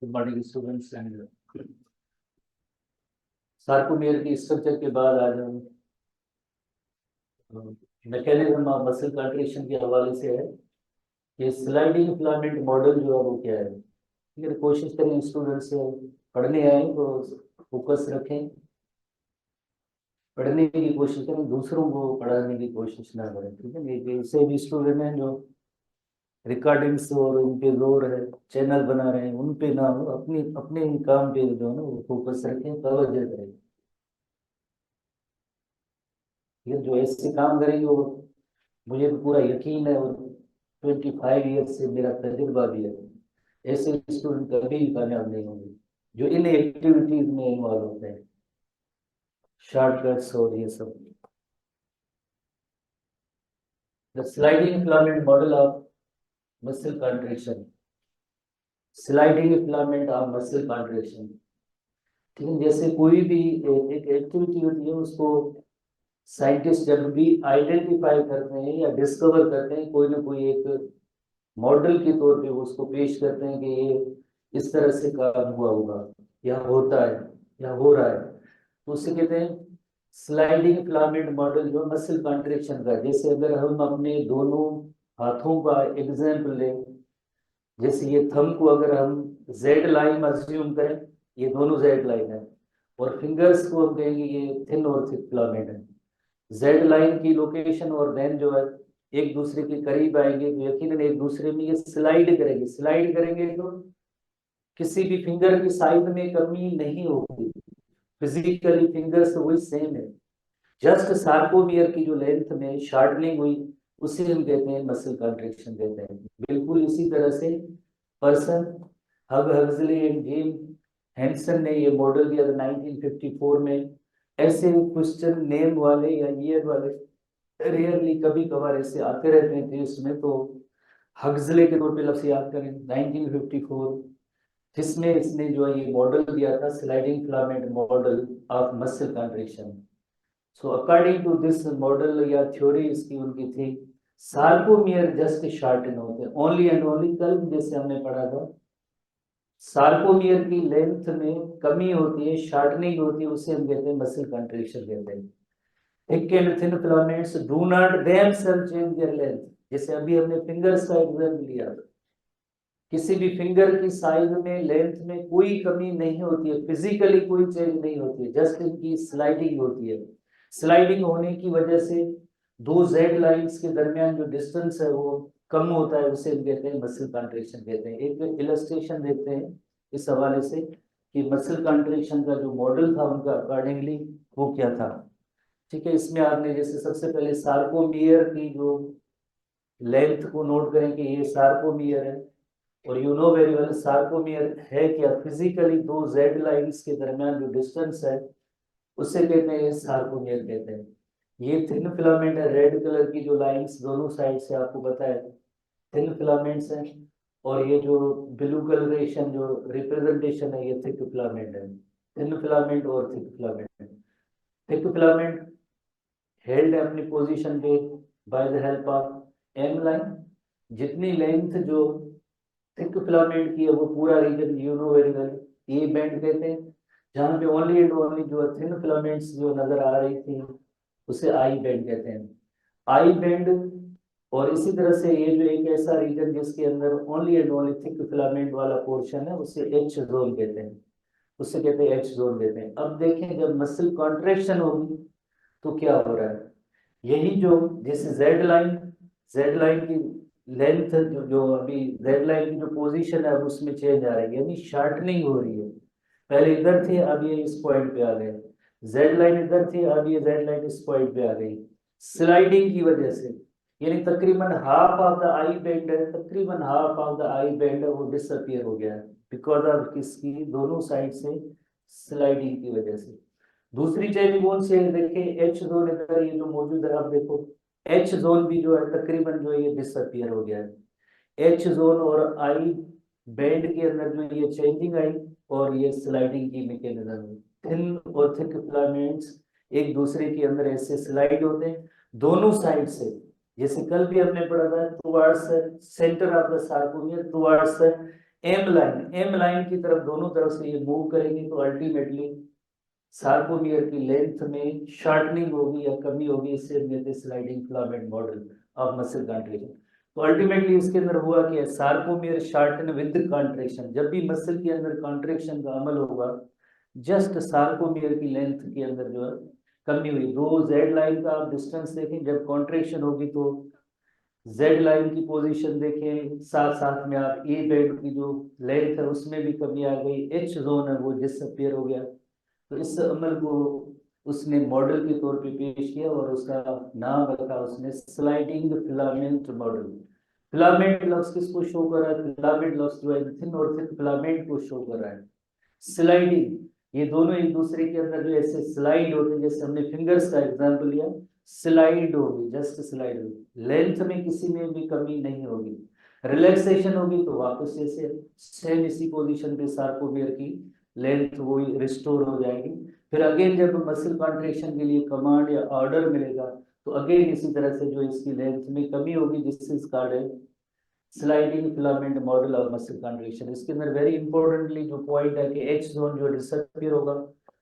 Good morning students and sarcomere की structure के बाद आज हम मैकेनिज्म ऑफ मसल कंट्रैक्शन के हवाले से है कि स्लाइडिंग फिलामेंट मॉडल जो है वो क्या है। ठीक है, कोशिश करें स्टूडेंट्स पढ़ने आए तो फोकस रखें, पढ़ने की कोशिश करें, दूसरों को पढ़ाने की कोशिश ना करें। ठीक है, ये ऐसे भी स्टूडेंट हैं जो रिकॉर्डिंग्स और उन पे जोर है, चैनल बना रहे हैं, उन पे ना हो, अपनी अपने काम पे जो है ना वो फोकस रखें, तवज्जो करें। ये जो ऐसे काम करेंगे वो मुझे तो पूरा यकीन है, और 25 ईयर से मेरा तजुर्बा भी है, ऐसे स्टूडेंट कभी भी कामयाब नहीं होंगे जो इन एक्टिविटीज में इन्वॉल्व होते हैं, शॉर्टकट्स और ये सब। The sliding filament model of muscle contraction, sliding filament of muscle contraction. ठीक है, जैसे कोई भी एक एक्टिविटी होती है उसको साइंटिस्ट जब भी आइडेंटिफाई करते हैं या डिस्कवर करते हैं, कोई ना कोई एक मॉडल के तौर पे वो उसको पेश करते हैं कि ये इस तरह से काम हुआ होगा या होता है या हो रहा है, तो उसे कहते हैं स्लाइडिंग फिलामेंट मॉडल जो मसल कॉन्ट्रैक्शन का। जैसे अगर हम अपने दोनों हाथों का एग्जाम्पल लें, जैसे ये थंब को अगर हम जेड लाइन अज्यूम करें, ये दोनों जेड लाइन है, और फिंगर्स को हम कहेंगे ये थिन और थिक फिलामेंट है। जेड लाइन की लोकेशन और देन जो है एक दूसरे के करीब आएंगे तो यकीनन एक दूसरे में ये स्लाइड करेंगे, स्लाइड करेंगे तो किसी भी फिंगर की साइज में कमी नहीं होगी, फिजिकली फिंगर्स वही सेम है, जस्ट सार्कोमियर की जो लेंथ में शार्टनिंग हुई उसे हम कहते हैं मसल कॉन्ट्रैक्शन कहते हैं। बिल्कुल इसी तरह से पर्सन Hugh Huxley and Jean Hanson ने ये मॉडल दिया था 1954 में। ऐसे क्वेश्चन नेम वाले या ईयर वाले रेयरली कभी कभार ऐसे आते रहते हैं टेस्ट में, तो हग्सले के तौर पे लफ्ज याद करें 1954, जिसमें इसने जो है ये मॉडल दिया था sliding filament model of muscle contraction. So according to this model या थ्योरी इसकी उनकी थी सार्कोमियर जस्ट शॉर्टन होते हैं ओनली एंड ओनली। कल जैसे हमने पढ़ा था सार्कोमियर की लेंथ में कमी होती है, शॉर्टनिंग होती है, उसे हम कहते हैं मसल कंट्रैक्शन कहते हैं। Thick and thin filaments do not themselves change their length. जैसे अभी हमने फिंगर्स का एग्जांपल लिया, किसी भी फिंगर की साइज में लेंथ में कोई कमी नहीं होती है, फिजिकली कोई चेंज नहीं होती है, जस्ट इनकी स्लाइडिंग होती है। स्लाइडिंग होने की वजह से दो जेड लाइंस के दरमियान जो डिस्टेंस है वो कम होता है, उसे हम कहते हैं मसल कॉन्ट्रैक्शन कहते हैं। एक इलस्ट्रेशन देखते हैं इस हवाले से कि मसल कॉन्ट्रैक्शन का जो मॉडल था उनका अकॉर्डिंगली वो क्या था। ठीक है, इसमें आपने जैसे सबसे पहले सार्कोमियर की जो लेंथ को नोट करें कि ये सार्कोमियर है, और you know very well sarcomere है क्या, फिजिकली दो जेड लाइंस के दरमियान जो डिस्टेंस है उसे कहते हैं सार्कोमियर कहते हैं। ये थिन फिलामेंट है, रेड कलर की जो लाइंस दोनों साइड से आपको पता है थिन फिलामेंट्स हैं, और ये जो ब्लू कलरेशन जो रिप्रेजेंटेशन है ये थिक फिलामेंट है। थिन फिलामेंट और thick filament, thick filament held अपनी पोजीशन पे by the help of M line. जितनी लेंथ जो थिक फिलामेंट की है वो पूरा region you know very well A band कहते हैं, जहाँ पे ओनली एंड ओनली जो थिन फिलामेंट्स जो नजर आ रही थी उसे आई बैंड कहते हैं, आई बैंड। और इसी तरह से ये जो एक ऐसा रीजन जिसके अंदर only and only thick filament वाला पोर्शन है उसे एच जोन कहते हैं, उसे कहते हैं एच जोन कहते हैं। अब देखें जब मसल कॉन्ट्रैक्शन होगी तो क्या हो रहा है, यही जो जैसे जेड लाइन की लेंथ जो अभी जेड लाइन की जो पोजीशन है अब उसमें चेंज आ रही है, यानी शार्टनिंग हो रही है। पहले इधर थे अब ये इस पॉइंट पे आ गए, जेड लाइन इधर थी अब ये जेड लाइन इस पॉइंट पे आ गई, स्लाइडिंग की वजह से। यानी तकरीबन half of the I band है, तकरीबन half of the I band है वो डिसअपियर हो गया है, बिकॉज ऑफ किसकी, दोनों साइड से स्लाइडिंग की वजह से। दूसरी चेंज कौन सी है, देखिए एच जोन इधर ये जो मौजूद है, आप देखो एच जोन भी जो है तकरीबन जो है ये डिसअपियर हो गया है। एच जोन और आई बैंड के अंदर जो ये चेंजिंग आई और ये स्लाइडिंग की मैकेनिज्म है। थिन और थिक फिलामेंट्स एक दूसरे के अंदर ऐसे स्लाइड होते हैं दोनों साइड से, जैसे कल भी हमने पढ़ा था towards centre of the sarcomere, towards M line की तरफ दोनों तरफ से ये मूव करेंगे तो अल्टीमेटली सार्कोमियर की लेंथ में शॉर्टनिंग होगी या कमी होगी, इससे हम कहते हैं sliding filament model of muscle contraction. तो अल्टीमेटली इसके अंदर हुआ कि सार्कोमियर शॉर्टन विद कॉन्ट्रैक्शन, जब भी मसल के अंदर कॉन्ट्रैक्शन का अमल होगा जस्ट सार्कोमियर की लेंथ के अंदर जो है कमी हुई। दो जेड लाइन का आप डिस्टेंस देखें, जब कॉन्ट्रैक्शन होगी तो जेड लाइन की पोजीशन देखें, साथ साथ में आप ए बेड की जो लेंथ है उसमें भी कमी आ गई, एच जोन है वो डिसअपियर हो गया। तो इस अमल को उसने मॉडल के तौर पे पेश किया और उसका नाम रखा उसने स्लाइडिंग फिलामेंट मॉडल। फिलामेंट लफ्ज किसको शो कर रहा है? फिलामेंट लफ्ज जो है थिन और थिक फिलामेंट को शो कर रहा है। स्लाइडिंग, ये दोनों एक दूसरे के अंदर जो ऐसे स्लाइड होते हैं, जैसे हमने फिंगर्स का एग्जांपल लिया, स्लाइड होगी, जस्ट स्लाइड होगी, लेंथ में किसी में भी कमी नहीं होगी। रिलैक्सेशन होगी तो वापस जैसे सेम इसी पोजीशन पे सार्कोमियर की लेंथ वो रिस्टोर हो जाएगी। फिर अगेन जब मसल कॉन्ट्रैक्शन के लिए कमांड या ऑर्डर मिलेगा तो अगेन इसी तरह से जो इसकी लेंथ में कमी होगी, this is called sliding filament model of muscle contraction. इसके अंदर वेरी इंपॉर्टेंटली जो पॉइंट है कि एच जोन जो डिसअपीयर होगा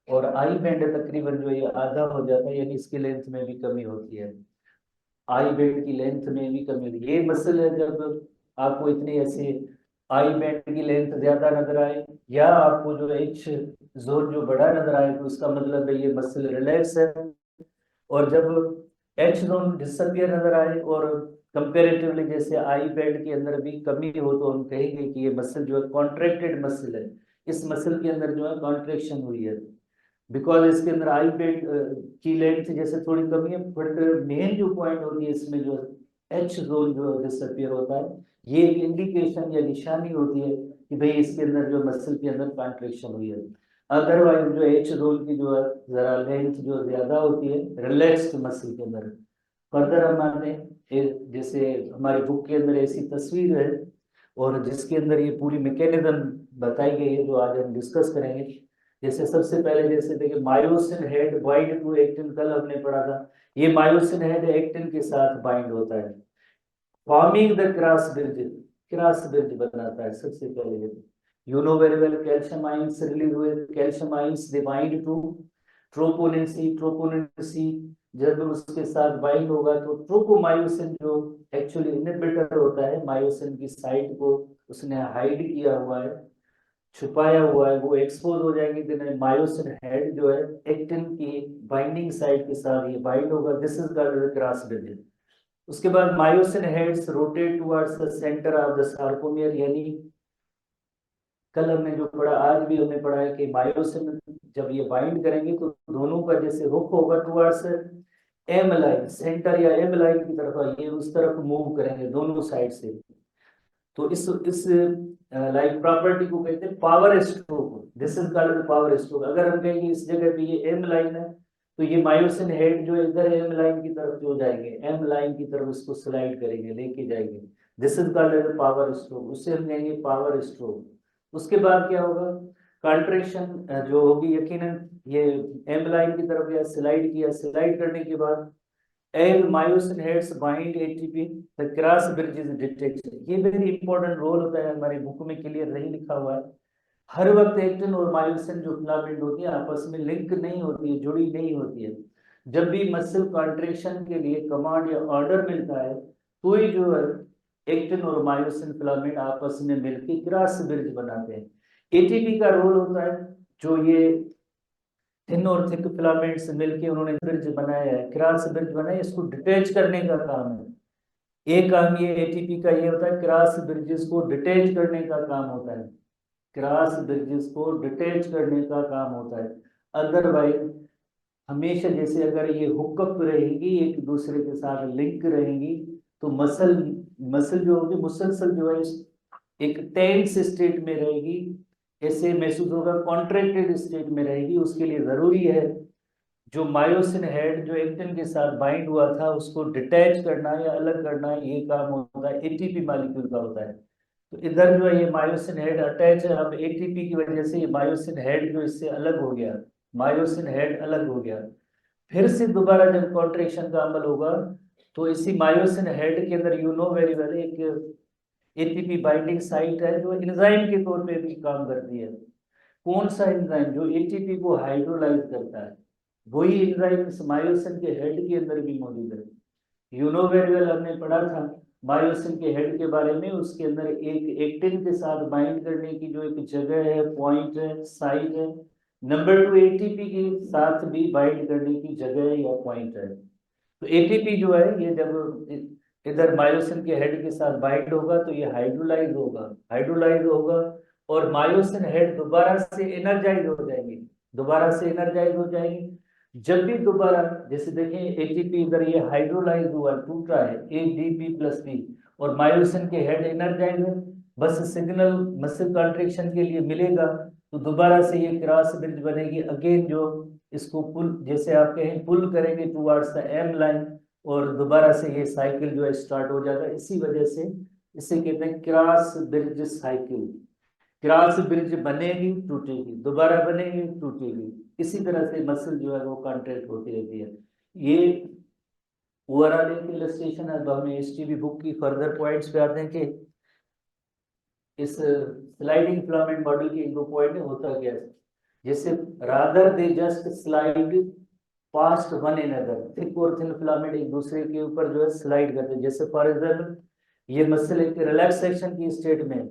और आई बैंड तकरीबन जो ये आधा हो जाता है, यानी इसकी लेंथ में भी कमी होती है, आई बैंड की लेंथ में भी कमी होती है। ये मसल है जब आपको इतनी ऐसे आई बैंड की लेंथ ज्यादा नजर आए या आपको जो एच जोन जो बड़ा नजर आए तो इसका मतलब है ये मसल रिलैक्स है। और जब एच जोन डिसअपियर नजर आए और कंपेरेटिवली जैसे आई बेड के अंदर भी कमी हो तो हम कहेंगे कि ये मसल जो है कॉन्ट्रैक्टेड मसल है, इस मसल के अंदर जो है कॉन्ट्रैक्शन हुई है, बिकॉज इसके अंदर आई बेड की लेंथ जैसे थोड़ी कमी है, बट मेन जो पॉइंट होती है इसमें जो एच जोन जो डिसअपियर होता है, ये एक इंडिकेशन या निशानी होती है कि भाई इसके अंदर जो मसल के अंदर कॉन्ट्रैक्शन हुई है। अदरवाइज जो एच रोल की जो है जरा लेंथ जो ज्यादा होती है रिलैक्स्ड मसल के अंदर। फर्दर हमारे जैसे हमारी बुक के अंदर ऐसी तस्वीर है और जिसके अंदर ये पूरी मैकेनिज्म बताई गई है जो आज हम डिस्कस करेंगे। जैसे सबसे पहले जैसे देखिए myosin head bind to actin, कल हमने पढ़ा था, ये मायोसिन हेड एक्टिन के साथ बाइंड होता है, forming the cross bridge, cross bridge बनाता है सबसे पहले। You know very well calcium ions release हुए, calcium ions they bind to troponin C, troponin C जब उसके साथ बाइंड होगा तो ट्रोपोमायोसिन जो एक्चुअली इनहिबिटर होता है मायोसिन की साइट को उसने हाइड किया हुआ है, छुपाया हुआ है, वो एक्सपोज हो जाएगी। देन मायोसिन हेड जो है एक्टिन की बाइंडिंग साइट के साथ ये बाइंड होगा, this is called cross bridge. उसके बाद myosin heads rotate towards the centre of the sarcomere, यानी कल हमने जो पढ़ा आज भी हमने पढ़ा है कि मायोसिन जब ये बाइंड करेंगे तो दोनों का जैसे रुख होगा टुवर्ड्स एम लाइन, सेंटर या एम लाइन की तरफ, ये उस तरफ मूव करेंगे दोनों साइड से। तो इस लाइक प्रॉपर्टी को कहते हैं power stroke, this is called power stroke. अगर हम कहेंगे इस जगह पे ये एम लाइन है तो ये मायोसिन हेड जो इधर एम लाइन की तरफ जो जाएंगे, एम लाइन की तरफ इसको स्लाइड करेंगे, लेके जाएंगे, this is called power stroke, उससे हम कहेंगे पावर स्ट्रोक। उसके बाद क्या होगा, कंट्रेक्शन जो होगी यकीनन ये एम लाइन की तरफ या स्लाइड किया, स्लाइड करने के बाद L myosin heads bind ATP the cross bridge is detection. ये वेरी इंपॉर्टेंट रोल होता है, हमारी बुक में क्लियर नहीं लिखा हुआ है। हर वक्त एक्टिन और मायोसिन जो फिलामेंट होती है आपस में लिंक नहीं होती है, जुड़ी नहीं होती है। जब भी मसल कॉन्ट्रेक्शन के लिए कमांड या ऑर्डर मिलता है तो ही जो है एक्टिन और मायोसिन फिलामेंट आपस में मिलकर क्रॉस ब्रिज बनाते हैं। एटीपी का रोल होता है, जो ये थिन और थिक फिलामेंट्स मिलके उन्होंने ब्रिज बनाया है, क्रॉस ब्रिज बनाया, इसको डिटेच करने का काम है। एक काम ये एटीपी का ये होता है, क्रॉस ब्रिजेस को डिटेच करने का काम होता है, क्रॉस ब्रिजेस को डिटेच करने का काम होता है। अदरवाइज हमेशा जैसे अगर ये हुकअप रहेगी एक दूसरे के साथ लिंक रहेंगी तो मसल मसल जो होगी मुसलसल जो है एक टेंस स्टेट में रहेगी, ऐसे महसूस होगा कॉन्ट्रैक्टेड स्टेट में रहेगी। उसके लिए जरूरी है जो मायोसिन हेड जो एक्टिन के साथ बाइंड हुआ था उसको डिटैच करना या अलग करना, ये काम होता है एटीपी मॉलिक्यूल का होता है। तो इधर जो है ये मायोसिन हेड अटैच है, अब एटीपी की वजह से ये मायोसिन हेड जो इससे अलग हो गया, मायोसिन हेड अलग हो गया। फिर से दोबारा जब कॉन्ट्रैक्शन का अमल होगा तो इसी मायोसिन हेड के अंदर यू नो वेरी वेल एक एटीपी बाइंडिंग साइट है जो एंजाइम के तौर पे भी काम करती है। कौन सा एंजाइम? जो एटीपी को हाइड्रोलाइज करता है, वही एंजाइम इस मायोसिन के हेड के अंदर भी मौजूद है। यू नो वेरी वेल, हमने पढ़ा था मायोसिन के हेड के बारे में। उसके अंदर एक एक्टिन के साथ बाइंड करने की जो एक जगह है, पॉइंट है, साइट है। नंबर 2, एटीपी के साथ भी बाइंड करने की जगह या पॉइंट है। तो एटीपी जो है ये जब इधर मायोसिन के हेड के साथ बाइंड होगा तो ये हाइड्रोलाइज होगा, हाइड्रोलाइज होगा, और मायोसिन हेड दोबारा से एनर्जाइज हो जाएंगे, दोबारा से एनर्जाइज हो जाएंगे। जब भी दोबारा, जैसे देखें एटीपी इधर ये हाइड्रोलाइज हुआ, टूटा है, एडीपी प्लस बी, और मायोसिन के हेड एनर्जाइज है, बस सिग्नल मसल कॉन्ट्रेक्शन के लिए मिलेगा तो दोबारा से ये क्रॉस ब्रिज बनेगी अगेन, जो इसको पुल, जैसे आप कहें पुल करेंगे टुवर्ड्स द एम लाइन, और दोबारा से ये साइकिल जो है स्टार्ट हो जाएगा। इसी वजह से इसे कहते हैं cross bridge cycle. Cross bridge बनेगी टूटेगी, दोबारा बनेगी टूटेगी, इसी तरह से मसल जो है वो कॉन्ट्रैक्ट होती रहती है। ये ओवरऑल एक इलस्ट्रेशन है। तो हमें एसटीबी बुक की फर्दर पॉइंट्स पे आते हैं कि इस स्लाइडिंग फिलामेंट मॉडल के एक दो पॉइंट होता क्या है। जैसे rather they just slide past one another, thick और थिन फिलामेंट एक दूसरे के ऊपर जो है स्लाइड करते हैं। जैसे फॉर एग्जाम्पल ये मसल एक रिलैक्सेशन की स्टेट में,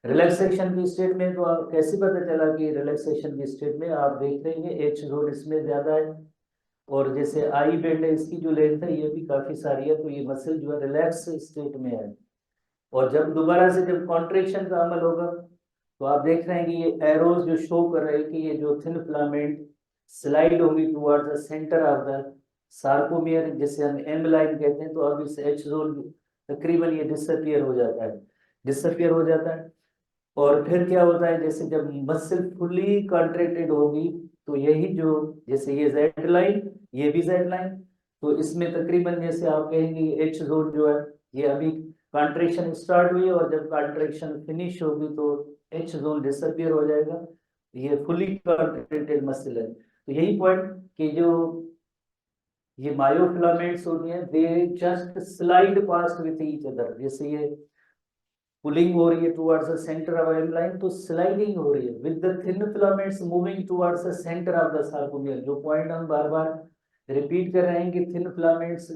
रिलैक्सेशन की स्टेट में, तो आप कैसे पता चला कि रिलैक्सेशन की स्टेट में? आप देख रहे हैं एच जोन इसमें ज्यादा है, और जैसे आई बेंड है इसकी जो लेंथ है ये भी काफी सारी है, तो ये मसल जो है रिलैक्स स्टेट में है। और जब दोबारा से जब कॉन्ट्रेक्शन का अमल होगा तो आप देख रहे हैं कि ये एरोज जो शो कर रहे हैं कि ये जो थिन फिलामेंट स्लाइड होगी towards the centre of the sarcomere, जिसे हम एम लाइन कहते हैं। तो अब इस एच जोन तकरीबन ये डिसअपियर हो जाता है, डिसअपियर हो जाता है। और फिर क्या होता है, जैसे जब मसल फुली कॉन्ट्रैक्टेड होगी तो यही जो, जैसे ये जेड लाइन, ये भी जेड लाइन, तो इसमें तकरीबन जैसे आप कहेंगे एच जोन जो है ये अभी कॉन्ट्रेक्शन स्टार्ट हुई है, और जब कॉन्ट्रेक्शन फिनिश होगी तो एच जोन डिसअपियर हो जाएगा। ये फुली कॉन्ट्रैक्टेड मसल है। तो यही पॉइंट कि जो ये मायोफिलामेंट्स होती हैं they just slide past with each other. जैसे ये पुलिंग हो रही है towards the centre of M line, तो स्लाइडिंग हो रही है with the thin filaments moving towards the centre of the sarcomere. जो पॉइंट हम बार बार रिपीट कर रहे हैं कि थिन फिलामेंट्स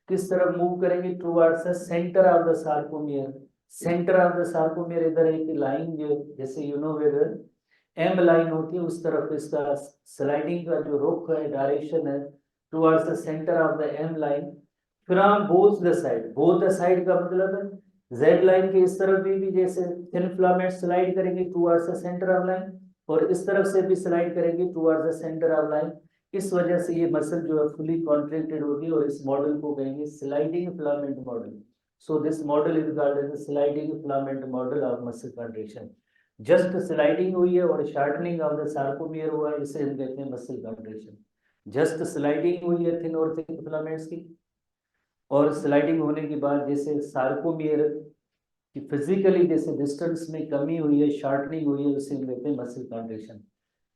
किस तरफ मूव करेंगे? Towards the centre of the sarcomere. Centre of the sarcomere इधर एक लाइन जो जैसे you know where M line होती है उस तरफ इसका स्लाइडिंग का जो रुख है, डायरेक्शन है, towards the centre of the M line from both the side. Both the side का मतलब है जेड लाइन के इस तरफ भी जैसे थिन फिलामेंट स्लाइड करेंगे towards the centre of line, और इस तरफ से भी स्लाइड करेंगे towards the centre of line. इस वजह से ये मसल जो है फुली कॉन्ट्रैक्टेड होगी, और इस मॉडल को कहेंगे sliding filament model. So this model is called as sliding filament model of muscle contraction. Just sliding हुई है और शार्टनिंग ऑफ द सार्कोमियर हुआ है, इसे हम कहते हैं मसल कॉन्ट्रैक्शन। जस्ट स्लाइडिंग हुई है थिन और थिक फिलामेंट्स की, और स्लाइडिंग होने के बाद जैसे सार्कोमियर कि फिजिकली जैसे डिस्टेंस में कमी हुई है, शॉर्टनिंग हुई है, उसे हम कहते हैं मसल कॉन्ट्रैक्शन।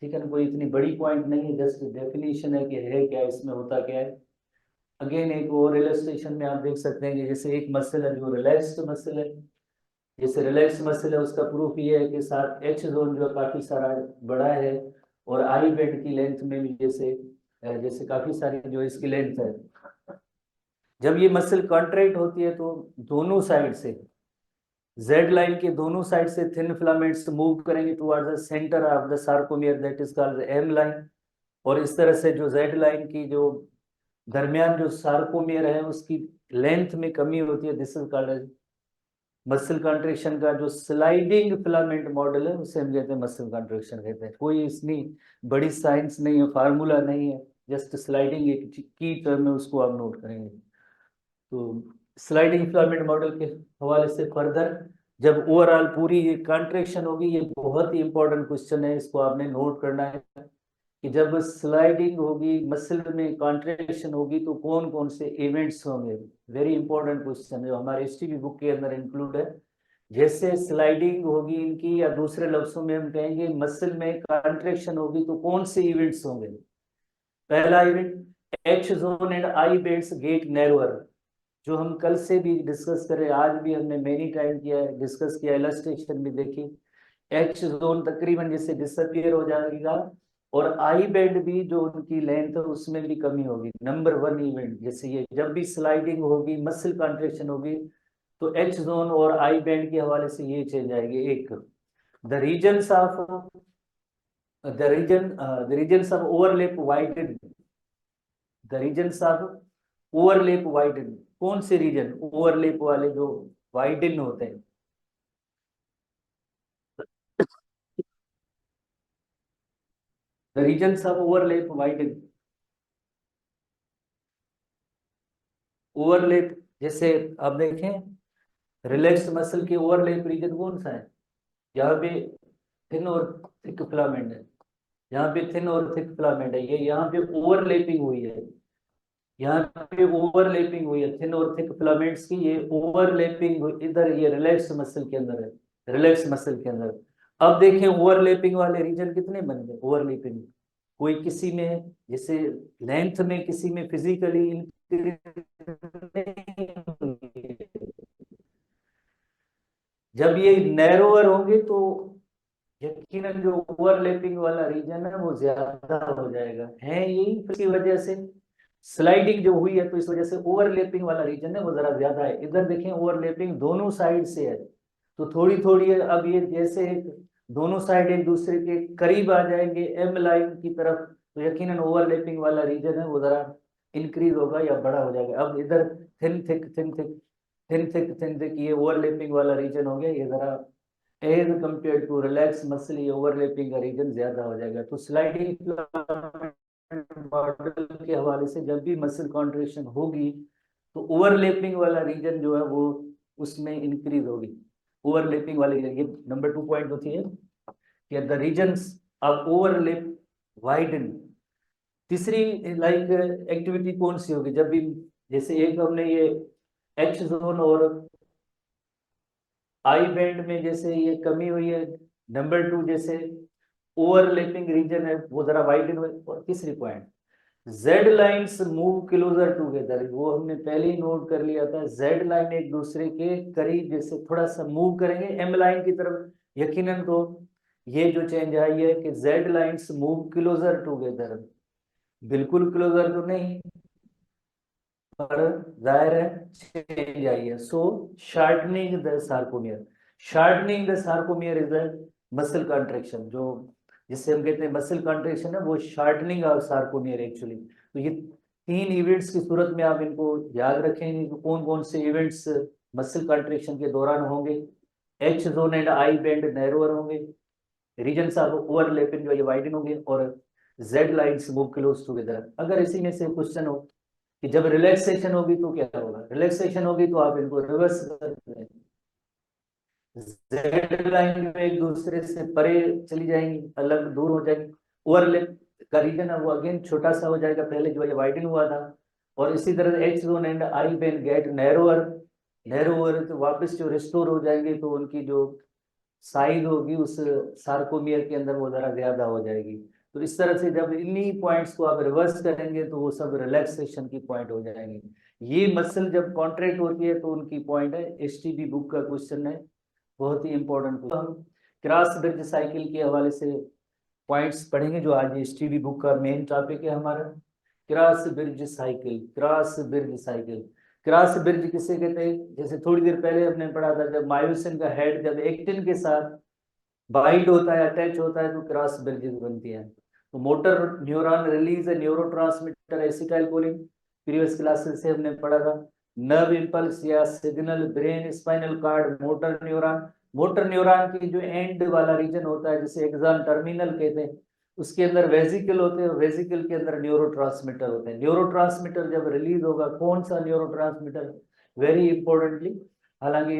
ठीक है ना, कोई इतनी बड़ी पॉइंट नहीं है, जस्ट डेफिनेशन है कि है क्या, इसमें होता क्या है। अगेन एक और इलस्ट्रेशन में आप देख सकते हैं कि जैसे एक मसल है जो रिलैक्स्ड मसल है, जैसे रिलैक्स मसल है उसका प्रूफ ये है कि साथ एच जोन जो काफी सारा बड़ा है, और आई बेंड की लेंथ में भी जैसे जैसे काफी सारी जो इसकी लेंथ है। जब ये मसल कॉन्ट्रैक्ट होती है तो दोनों साइड से, जेड लाइन के दोनों साइड से थिन फिलामेंट्स मूव करेंगे towards the centre of the sarcomere, that is called M line. और इस तरह से जो जेड लाइन की जो दरमियान जो सार्कोमियर है उसकी लेंथ में कमी होती है, this is called muscle contraction का जो स्लाइडिंग फिलामेंट मॉडल है उसे हम कहते हैं मसल कॉन्ट्रैक्शन कहते हैं। कोई इसमें बड़ी साइंस नहीं है, फार्मूला नहीं है, जस्ट स्लाइडिंग एक की टर्म है, उसको आप नोट करेंगे। तो स्लाइडिंग फिलामेंट मॉडल के हवाले से फर्दर जब ओवरऑल पूरी ये कॉन्ट्रैक्शन होगी, ये बहुत ही इंपॉर्टेंट क्वेश्चन है, इसको आपने नोट करना है कि जब स्लाइडिंग होगी मसल में कॉन्ट्रैक्शन होगी तो कौन कौन से इवेंट्स होंगे। वेरी इंपॉर्टेंट क्वेश्चन है जो हमारे एसटीबी बुक के अंदर इंक्लूड है। जैसे स्लाइडिंग होगी इनकी, या दूसरे लफ्जों में हम कहेंगे मसल में कॉन्ट्रैक्शन होगी तो कौन से इवेंट्स होंगे। पहला event, H zone and I bands get narrower. जो हम कल से भी डिस्कस कर रहे हैं, आज भी हमने मेनी टाइम किया है, डिस्कस किया, इलस्ट्रेशन भी देखी। एच जोन तकरीबन जैसे डिसअपियर हो जाएगा, और आई बैंड भी जो उनकी लेंथ है उसमें भी कमी होगी। नंबर वन इवेंट जैसे ये जब भी स्लाइडिंग होगी, मसल कॉन्ट्रेक्शन होगी, तो एच जोन और आई बैंड के हवाले से ये चेंज आएगी। एक the regions of the regions of overlap widen, the regions of overlap widen, कौन से रीजन ओवरलैप वाले जो वाइडन होते हैं? the regions of overlap widen, overlap जैसे आप देखें रिलैक्स मसल के ओवरलैप रीजन कौन सा है? यहाँ पे थिन और थिक फिलामेंट है, यहाँ पे थिन और थिक फिलामेंट है, ये यहाँ पे ओवरलैपिंग हुई है, यहाँ पे ओवरलैपिंग हुई है थिन और थिक फिलामेंट्स की, ये ओवरलैपिंग इधर ये रिलैक्स मसल के अंदर है, रिलैक्स मसल के अंदर। अब देखें ओवरलैपिंग वाले रीजन कितने बन गए ओवरलैपिंग, कोई किसी में जैसे लेंथ में किसी में फिजिकली जब ये नैरोअर होंगे तो यकीनन जो ओवरलैपिंग वाला रीजन है वो ज्यादा हो जाएगा, है यही इसकी वजह से स्लाइडिंग जो हुई है, तो इस वजह से ओवरलैपिंग वाला रीजन है वो जरा ज्यादा है। इधर देखें ओवरलैपिंग दोनों साइड से है, तो थोड़ी थोड़ी है। अब ये जैसे दोनों साइड एक दूसरे के करीब आ जाएंगे एम लाइन की तरफ, तो यकीनन ओवरलैपिंग वाला रीजन है वो जरा इंक्रीज होगा या बड़ा हो जाएगा। अब इधर thin thick thin thick thin thick thin thick ये ओवरलैपिंग वाला रीजन हो गया, ये जरा as compare to relax muscle ये ओवरलैपिंग का रीजन ज्यादा हो जाएगा। तो स्लाइडिंग मॉडल के हवाले से जब भी मसल कॉन्ट्रेक्शन होगी तो ओवरलैपिंग वाला रीजन जो है वो उसमें इंक्रीज होगी। ओवरलैपिंग वाले ये नंबर 2 पॉइंट होती है कि the regions of overlap widen. तीसरी लाइक एक्टिविटी कौन सी होगी जब भी जैसे एक हमने ये एच जोन और आई बैंड में जैसे ये कमी हुई है, नंबर 2 जैसे ओवरलैपिंग रीजन है वो जरा वाइडन हुए। और तीसरी point Z lines move closer together, वो हमने पहले ही नोट कर लिया था, जेड लाइन एक दूसरे के करीब जैसे थोड़ा सा मूव करेंगे एम लाइन की तरफ, यकीनन तो ये जो चेंज आई है कि Z lines move closer together, बिल्कुल क्लोजर तो नहीं पर जाहिर है चेंज आई है। So shortening the sarcomere, shortening the sarcomere is the muscle contraction, जो जिससे हम कहते हैं मसल कॉन्ट्रेक्शन है वो शार्टनिंग ऑफ सार्कोमियर एक्चुअली। तो ये 3 इवेंट्स की सूरत में आप इनको याद रखेंगे कि कौन कौन से इवेंट्स मसल कॉन्ट्रेक्शन के दौरान होंगे। H zone and I band narrower होंगे, रीजन्स ऑफ ओवरलैपिंग जो ये वाइडन होंगे, और Z lines move close together. अगर इसी में से क्वेश्चन हो कि जब रिलैक्सेशन होगी तो क्या होगा, रिलैक्सेशन होगी तो आप इनको रिवर्स कर दें, जेड लाइन में एक दूसरे से परे चली जाएंगी, अलग दूर हो जाएंगी, ओवरलैप का रीजन है वो अगेन छोटा सा हो जाएगा, पहले जो है वाइडन हुआ था। और इसी तरह H zone and I pen get narrower, narrower तो वापस जो रिस्टोर हो जाएंगे, तो उनकी जो साइज होगी उस सार्कोमियर के अंदर वो जरा ज्यादा हो जाएगी। तो इस तरह से जब इन्हीं पॉइंट्स को आप रिवर्स करेंगे तो वो सब रिलैक्सेशन की पॉइंट हो जाएंगे। ये मसल जब कॉन्ट्रैक्ट होती है तो उनकी पॉइंट है, एसटीबी बुक का क्वेश्चन है, बहुत ही इंपॉर्टेंट। तो हम क्रॉस ब्रिज साइकिल के हवाले से पॉइंट्स पढ़ेंगे जो आज एसटीबी बुक का मेन टॉपिक है हमारा, cross bridge cycle. Cross bridge cycle, cross bridge किसे कहते हैं? जैसे थोड़ी देर पहले हमने पढ़ा था, जब मायोसिन का हेड जब एक्टिन के साथ बाइंड होता है, अटैच होता है, तो क्रॉस ब्रिजेस बनती है। तो मोटर न्यूरॉन रिलीज है न्यूरोट्रांसमीटर एसिटाइलकोलिन, प्रीवियस क्लासेस से हमने पढ़ा था। नर्व इंपल्स या signal brain spinal cord motor neuron, motor neuron की जो एंड वाला रीजन होता है जिसे एक्सॉन टर्मिनल कहते हैं, उसके अंदर वेसिकल होते हैं, वेसिकल के अंदर न्यूरोट्रांसमीटर होते हैं। न्यूरोट्रांसमीटर जब रिलीज होगा, कौन सा न्यूरोट्रांसमीटर, वेरी इंपॉर्टेंटली, हालांकि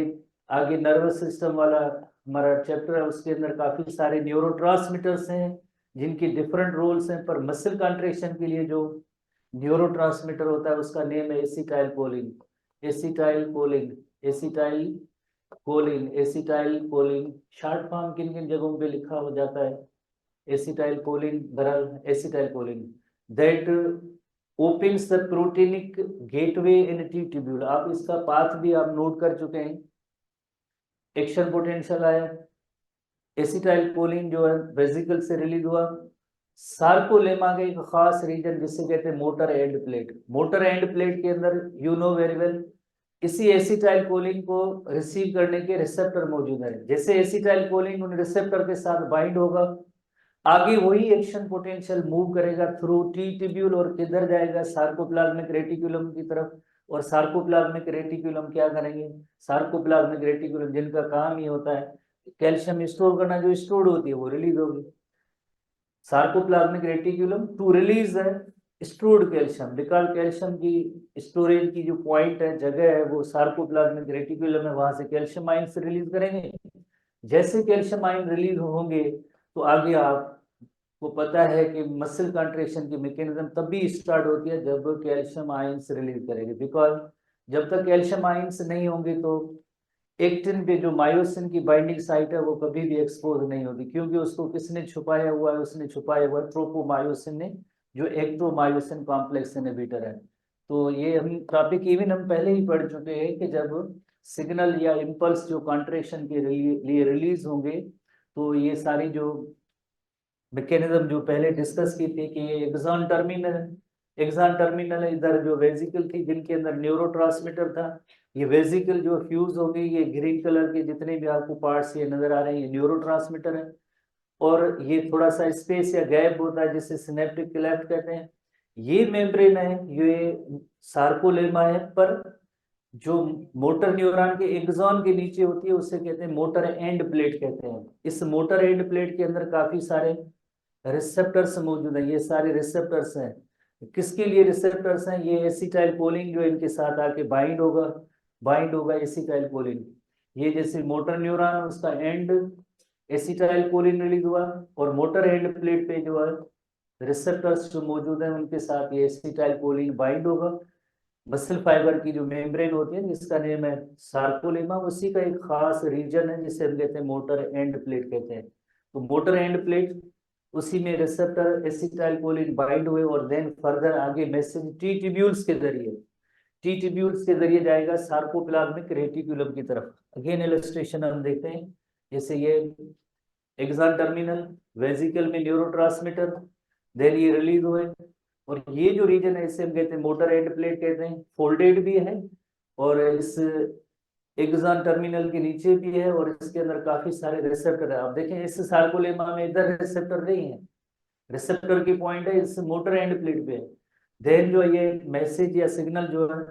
आगे नर्वस सिस्टम वाला हमारा चैप्टर है उसके अंदर काफी सारे न्यूरोट्रांसमीटर्स हैं जिनकी डिफरेंट रोल्स हैं, पर मसल कॉन्ट्रेक्शन के लिए जो न्यूरोट्रांसमीटर होता है उसका नेम है acetyl choline, acetyl choline, acetyl choline, acetyl choline. Short form किन किन जगहों पे लिखा हो जाता है एसिटाइल कोलिन, बहरहाल acetyl choline that opens the proteinic gateway in T tubule. आप इसका पाथ भी आप नोट कर चुके हैं। एक्शन पोटेंशियल आया, एसिटाइल कोलिन जो है वेसिकल से रिलीज हुआ, सार्कोलेमा के एक खास रीजन जिसे कहते हैं motor end plate. Motor end plate के अंदर यू नो वेरी वेल इसी एसिटाइल कोलिन को रिसीव करने के रिसेप्टर मौजूद है। जैसे एसिटाइल कोलिन उन रिसेप्टर के साथ बाइंड होगा, आगे वही एक्शन पोटेंशियल मूव करेगा थ्रू टी ट्यूब्यूल और किधर जाएगा, सार्कोप्लाज्मिक रेटिकुलम की तरफ। और सार्कोप्लाज्मिक रेटिकुलम क्या करेंगे, सार्कोप्लाज्मिक रेटिकुलम जिनका काम ही होता है कैल्शियम स्टोर करना, जो स्टोर्ड होती है वो रिलीज होगी। सार्कोप्लाज्मिक रेटिकुलम टू रिलीज है स्टोर्ड कैल्शियम, बिकॉज कैल्शियम की स्टोरेज की जो पॉइंट है, जगह है, वो सार्कोप्लाज्मिक रेटिकुलम है, वहां से कैल्शियम आयन रिलीज करेंगे। जैसे कैल्शियम आयन रिलीज होंगे तो आगे आपको पता है कि मसल कंट्रेक्शन की मैकेनिज्म तभी स्टार्ट होती है जब कैल्शियम आयंस रिलीज करेंगे, बिकॉज जब तक कैल्शियम आयंस नहीं होंगे तो एक्टिन पे जो मायोसिन की बाइंडिंग साइट है वो कभी भी एक्सपोज नहीं होती, क्योंकि उसको किसने छुपाया हुआ है, उसने छुपाया हुआ है ट्रोपोमायोसिन ने, जो एक्टोमायोसिन कॉम्प्लेक्स इनहिबिटर है। तो ये हम टॉपिक इवन हम पहले ही पढ़ चुके हैं कि जब सिग्नल या इम्पल्स जो कॉन्ट्रेक्शन के लिए रिलीज होंगे तो ये सारी जो मैकेनिज्म जो पहले डिस्कस की थी कि ये एक्सॉन टर्मिनल इधर जो वेसिकल थी जिनके अंदर न्यूरोट्रांसमीटर था, ये वेसिकल जो फ्यूज हो गई, ये ग्रीन कलर के जितने भी आपको पार्ट्स ये नजर आ रहे हैं ये न्यूरोट्रांसमीटर है। और ये थोड़ा सा स्पेस या गैप होता है जिसे सिनेप्टिक क्लेफ्ट कहते हैं। ये मेम्ब्रेन है, ये सार्कोलेमा है, पर जो मोटर न्यूरॉन के एक्सॉन के नीचे होती है उसे कहते हैं मोटर एंड प्लेट कहते हैं। इस मोटर एंड प्लेट के अंदर काफी सारे रिसेप्टर्स मौजूद है, ये सारे रिसेप्टर्स हैं। किसके लिए रिसेप्टर्स हैं, ये एसिटाइल कोलिन जो इनके साथ आके बाइंड होगा एसिटाइल कोलिन। ये जैसे मोटर न्यूरॉन उसका एंड एसिटाइल कोलिन रिलीज हुआ, और मोटर एंड प्लेट पे जो है रिसेप्टर्स जो मौजूद हैं उनके साथ ये एसिटाइल कोलिन बाइंड होगा। मसल फाइबर की जो मेम्ब्रेन होती है जिसका नेम है सार्कोलेमा, उसी का एक खास रीजन है जिसे हम कहते हैं मोटर एंड प्लेट कहते हैं। तो मोटर एंड प्लेट उसी में रिसेप्टर एसिटाइल कोलिन बाइंड हुए और देन फर्दर आगे मैसेज टी ट्यूब्यूल्स के जरिए जाएगा सार्कोप्लाज्मिक रेटिकुलम की तरफ। अगेन इलस्ट्रेशन हम देखते हैं, जैसे ये एक्सॉन टर्मिनल वेसिकल में न्यूरोट्रांसमीटर, देन ये रिलीज हुए, और ये जो रीजन है इसे हम कहते हैं मोटर एंड प्लेट कहते हैं। फोल्डेड भी है और इस एक्सॉन टर्मिनल के नीचे भी है, और इसके अंदर काफी सारे रिसेप्टर है। आप देखें इस सार्कोलेमा में इधर रिसेप्टर नहीं है, रिसेप्टर की पॉइंट है इस मोटर एंड प्लेट पे। देन जो ये मैसेज या सिग्नल जो है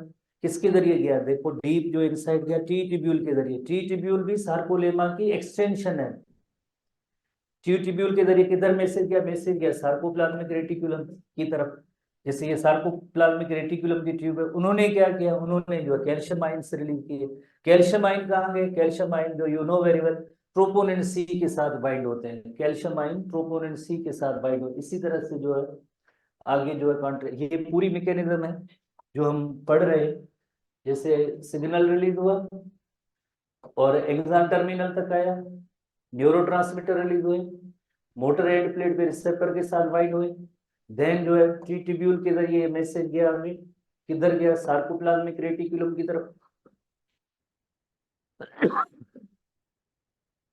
किसके जरिए गया, देखो डीप जो इनसाइड गया टी ट्यूब्यूल के जरिए। टी ट्यूब्यूल भी सार्कोलेमा की एक्सटेंशन है। टी ट्यूब्यूल के जरिए किधर मैसेज गया सार्कोप्लाज्मिक रेटिकुलम की तरफ। जैसे ये सार्कोप्लाज्मिक रेटिकुलम की ट्यूब है, उन्होंने क्या किया, उन्होंने जो कैल्शियम आयन रिलीज किए। कैल्शियम आयन कहाँ गए, कैल्शियम आयन जो you know very well troponin C के साथ बाइंड होते हैं, कैल्शियम आयन ट्रोपोनिन सी के साथ बाइंड होते हैं। इसी तरह से जो है आगे जो है कॉन्ट्रैक्ट, ये पूरी मैकेनिज्म है जो हम पढ़ रहे हैं। जैसे सिग्नल रिलीज हुआ और एक्सॉन टर्मिनल तक आया, न्यूरोट्रांसमीटर रिलीज हुए, मोटर एंड प्लेट पे रिसेप्टर के साथ बाइंड हुए, देन जो है टी ट्यूब्यूल के जरिए मैसेज गया आगे, किधर गया सार्कोप्लाज्मिक रेटिकुलम की तरफ।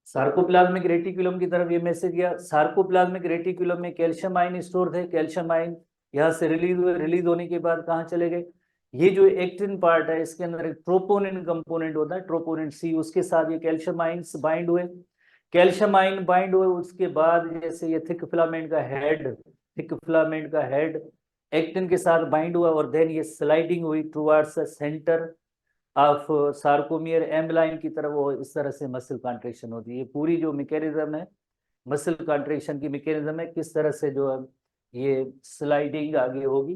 सार्कोप्लाज्मिक रेटिकुलम की तरफ ये मैसेज गया। सार्कोप्लाज्मिक रेटिकुलम में कैल्शियम आयन स्टोर थे, कैल्शियम आयन यहाँ से रिलीज हुए, रिलीज होने के बाद कहाँ चले गए, ये जो एक्टिन पार्ट है इसके अंदर एक ट्रोपोनिन कंपोनेंट होता है, ट्रोपोनिन सी, उसके साथ ये कैल्शियम आयंस बाइंड हुए। कैल्शियम आयन बाइंड हुए उसके बाद जैसे ये थिक फिलामेंट का हेड एक्टिन के साथ बाइंड हुआ, और देन ये स्लाइडिंग हुई towards the centre of sarcomere M line की तरफ, वो इस तरह से मसल कॉन्ट्रेक्शन होती है। ये पूरी जो मैकेनिज्म है मसल कॉन्ट्रेक्शन की मैकेनिज्म है, किस तरह से जो है ये स्लाइडिंग आगे होगी।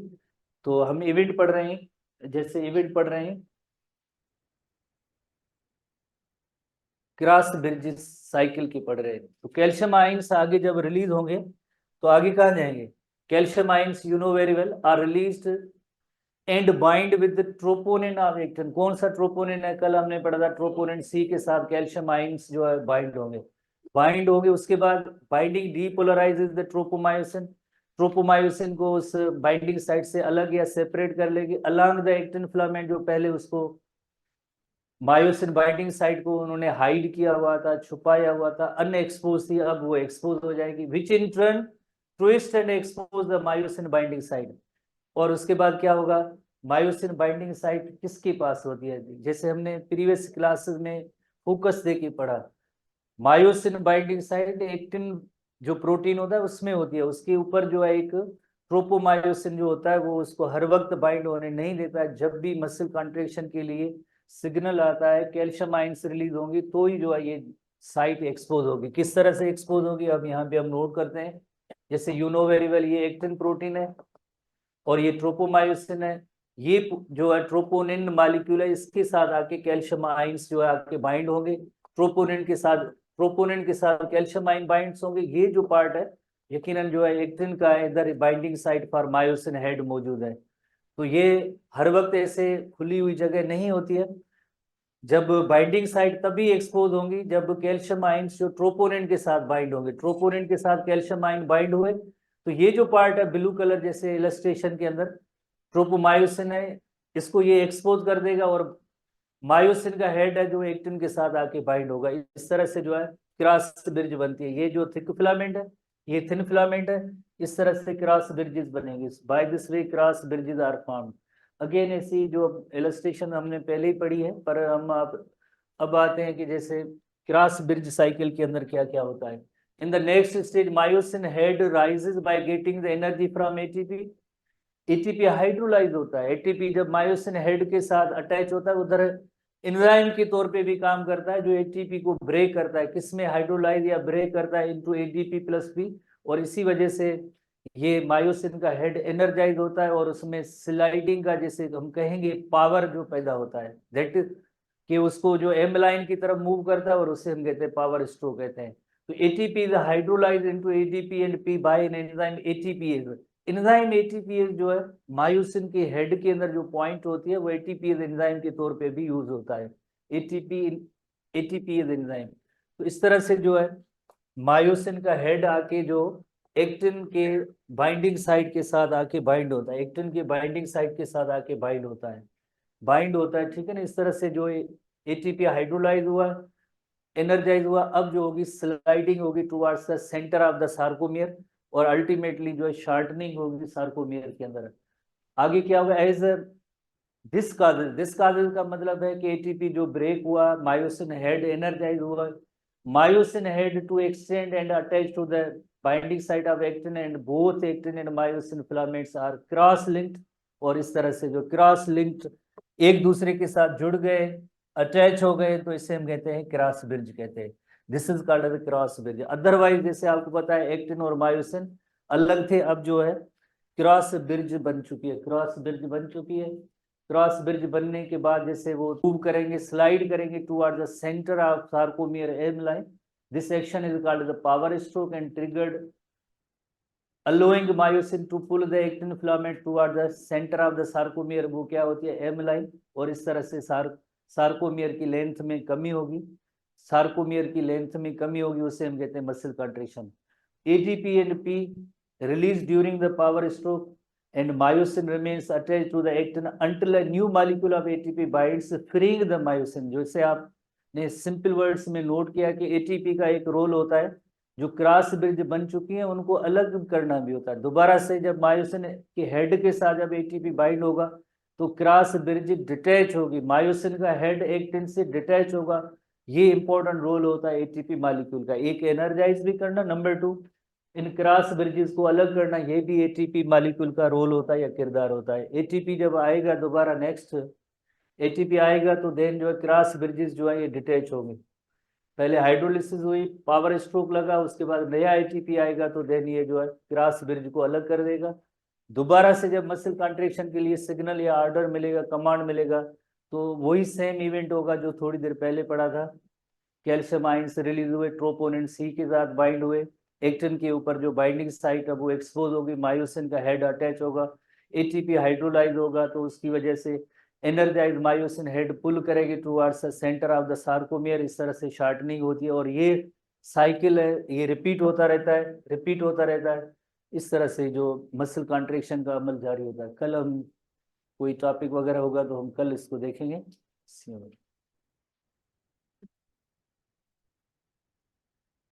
तो हम इवेंट पढ़ रहे हैं, जैसे इवेंट पढ़ रहे हैं क्रॉस ब्रिजेस साइकिल की पढ़ रहे हैं। तो कैल्शियम आयंस आगे जब रिलीज होंगे तो आगे कहाँ जाएंगे, calcium ions you know very well are released and bind with troponin of actin. कौन सा ट्रोपोनिन है, कल हमने पढ़ा था ट्रोपोनिन सी के साथ कैल्शियम आयंस जो है बाइंड होंगे, उसके बाद बाइंडिंग डीपोलराइजेस द ट्रोपोमायोसिन, ट्रोपोमायोसिन को उस बाइंडिंग साइट से अलग या सेपरेट कर लेगी अलोंग द एक्टिन फिलामेंट, जो पहले उसको मायोसिन बाइंडिंग साइट को उन्होंने हाइड किया हुआ था, छुपाया हुआ था, अनएक्सपोज थी, अब वो एक्सपोज हो जाएगी, which in turn twist and expose the myosin binding site. और उसके बाद क्या होगा, मायोसिन बाइंडिंग साइट किसके पास होती है, जैसे हमने प्रीवियस क्लासेस में फोकस दे के पढ़ा, मायोसिन बाइंडिंग साइट एक्टिन जो प्रोटीन होता है उसमें होती है, उसके ऊपर जो है एक ट्रोपोमायोसिन जो होता है वो उसको हर वक्त बाइंड होने नहीं देता है। जब भी मसल कॉन्ट्रेक्शन के लिए सिग्नल आता है, कैल्शियम आयंस रिलीज होंगी, तो ही जो है ये साइट एक्सपोज होगी। किस तरह से एक्सपोज होगी अब यहाँ पे हम नोट करते हैं। जैसे यू नो वेरी वेल, ये एक्टिन प्रोटीन है और ये ट्रोपोमायोसिन है, ये जो है ट्रोपोनिन मॉलिक्यूल है, इसके साथ आके कैल्शियम आयंस जो है आके बाइंड होंगे, ट्रोपोनिन के साथ कैल्शियम आयन बाइंड्स होंगे। ये जो पार्ट है यकीनन जो है एक्टिन का है, इधर binding site for myosin head मौजूद है। तो ये हर वक्त ऐसे खुली हुई जगह नहीं होती है, जब बाइंडिंग साइट तभी एक्सपोज होंगी जब कैल्शियम आयंस जो ट्रोपोनिन के साथ बाइंड होंगे, ट्रोपोनिन के साथ कैल्शियम आयन बाइंड हुए तो ये जो पार्ट है ब्लू कलर जैसे इलस्ट्रेशन के अंदर ट्रोपोमायोसिन है, इसको ये एक्सपोज कर देगा और मायोसिन का हेड है जो एक्टिन के साथ आके बाइंड होगा। इस तरह से जो है क्रॉस ब्रिज बनती है। ये जो थिक फिलामेंट है, ये थिन फिलामेंट है, इस तरह से क्रॉस ब्रिजेस बनेंगे। By this way cross bridges are formed. Again ऐसी जो इलस्ट्रेशन हमने पहले ही पढ़ी है, पर हम अब आते हैं कि जैसे क्रॉस ब्रिज साइकिल के अंदर क्या क्या होता है। In the next stage myosin head rises by getting the energy from ATP. ATP hydrolyse होता है। एटीपी जब मायोसिन हेड के साथ अटैच होता है उधर एंजाइम के तौर पे भी काम करता है, जो एटीपी को ब्रेक करता है, किसमें हाइड्रोलाइज या ब्रेक करता है इनटू एटीपी प्लस बी। और इसी वजह से ये मायोसिन का हेड एनर्जाइज होता है और उसमें स्लाइडिंग का जैसे हम कहेंगे पावर जो पैदा होता है, दैट इज कि उसको जो एम लाइन की तरफ मूव करता है और उसे हम कहते हैं पावर स्ट्रोक कहते हैं। तो ATP is hydrolyse into ATP and P by an enzyme ATPase. Enzyme ATPase जो है मायोसिन के हेड के अंदर जो पॉइंट होती है वो एटीपीएज एंजाइम के तौर पे भी यूज होता है, एटीपीएज एंजाइम। तो इस तरह से जो है मायोसिन का हेड आके जो एक्टिन के बाइंडिंग साइट के साथ आके बाइंड होता है, एक्टिन के बाइंडिंग साइट के साथ आके बाइंड होता है, ठीक है ना। इस तरह से जो एटीपी हाइड्रोलाइज हुआ, एनर्जाइज हुआ, अब जो होगी स्लाइडिंग होगी towards the centre of the sarcomere और अल्टीमेटली जो है शार्टनिंग होगी सार्कोमियर के अंदर। आगे क्या होगा, एज दिस काजेज का मतलब है कि एटीपी जो ब्रेक हुआ, मायोसिन हेड एनर्जाइज हुआ, myosin head to extend and attach to the binding site of actin and both actin and myosin filaments are cross linked. और इस तरह से जो क्रॉस लिंक्ड एक दूसरे के साथ जुड़ गए, अटैच हो गए, तो इसे हम कहते हैं क्रॉस ब्रिज कहते हैं। This is called as cross bridge. Otherwise जैसे आपको पता है एक्टिन और मायोसिन अलग थे, अब जो है क्रॉस ब्रिज बन चुकी है, क्रॉस ब्रिज बन चुकी है। क्रॉस ब्रिज बनने के बाद जैसे वो मूव करेंगे, स्लाइड करेंगे toward the centre of sarcomere M line. This action is called the power stroke and triggered allowing myosin to pull the actin filament toward the center of the sarcomere। वो क्या होती है, M line. और इस तरह से sarcomere की length में कमी होगी, सार्कोमियर की लेंथ में कमी होगी, उसे हम कहते हैं muscle contraction. ATP and P released during the power stroke and myosin remains attached to the actin until a new molecule of ATP binds freeing the myosin। जैसे आपने सिंपल वर्ड्स में नोट किया कि एटीपी का एक role होता है, जो क्रॉस ब्रिज बन चुकी है उनको अलग करना भी होता है। दोबारा से जब मायोसिन के हेड के साथ जब एटीपी बाइंड होगा तो क्रॉस ब्रिज डिटैच होगी, मायोसिन का हेड एक्टिन से डिटैच होगा। ये इंपॉर्टेंट रोल होता है एटीपी मॉलिक्यूल का, एक एनर्जाइज भी करना, नंबर 2 इन क्रॉस ब्रिजेस को अलग करना, ये भी एटीपी मॉलिक्यूल का रोल होता है या किरदार होता है। एटीपी जब आएगा दोबारा नेक्स्ट एटीपी आएगा तो देन जो है क्रॉस ब्रिजेस जो है ये डिटैच होंगे। पहले हाइड्रोलिसिस हुई, पावर स्ट्रोक लगा, उसके बाद नया एटीपी आएगा तो देन ये जो है क्रॉस ब्रिज को अलग कर देगा। दोबारा से जब मसल कॉन्ट्रेक्शन के लिए सिग्नल या ऑर्डर मिलेगा, कमांड मिलेगा, तो वही सेम इवेंट होगा जो थोड़ी देर पहले पढ़ा था। कैल्शियम आयंस रिलीज हुए, ट्रोपोनिन सी के साथ बाइंड हुए, एक्टिन के ऊपर जो बाइंडिंग साइट है वो एक्सपोज होगी, मायोसिन का हेड अटैच होगा, एटीपी हाइड्रोलाइज होगा, तो उसकी वजह से एनर्जाइज मायोसिन हेड पुल करेगी towards the centre of the sarcomere. इस तरह से शार्टनिंग होती है और ये साइकिल है, ये रिपीट होता रहता है, रिपीट होता रहता है। इस तरह से जो मसल कॉन्ट्रैक्शन का अमल जारी होता है। कल हम कोई टॉपिक वगैरह होगा तो हम कल इसको देखेंगे।